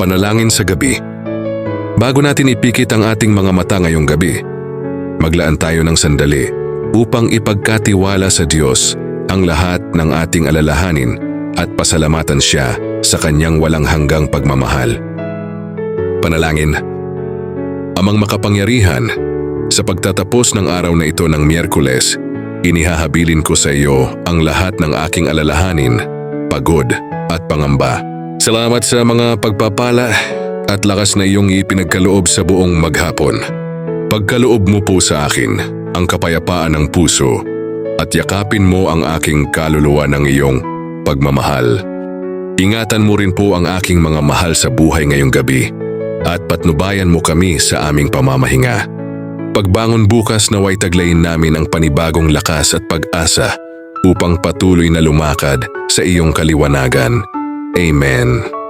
Panalangin sa gabi. Bago natin ipikit ang ating mga mata ngayong gabi, maglaan tayo ng sandali upang ipagkatiwala sa Diyos ang lahat ng ating alalahanin at pasalamatan Siya sa Kanyang walang hanggang pagmamahal. Panalangin. Amang makapangyarihan, sa pagtatapos ng araw na ito ng Miyerkules, inihahabilin ko sa iyo ang lahat ng aking alalahanin, pagod at pangamba. Salamat sa mga pagpapala at lakas na iyong ipinagkaloob sa buong maghapon. Pagkaloob mo po sa akin ang kapayapaan ng puso at yakapin mo ang aking kaluluwa ng iyong pagmamahal. Ingatan mo rin po ang aking mga mahal sa buhay ngayong gabi at patnubayan mo kami sa aming pamamahinga. Pagbangon bukas naway taglayin namin ang panibagong lakas at pag-asa upang patuloy na lumakad sa iyong kaliwanagan. Amen.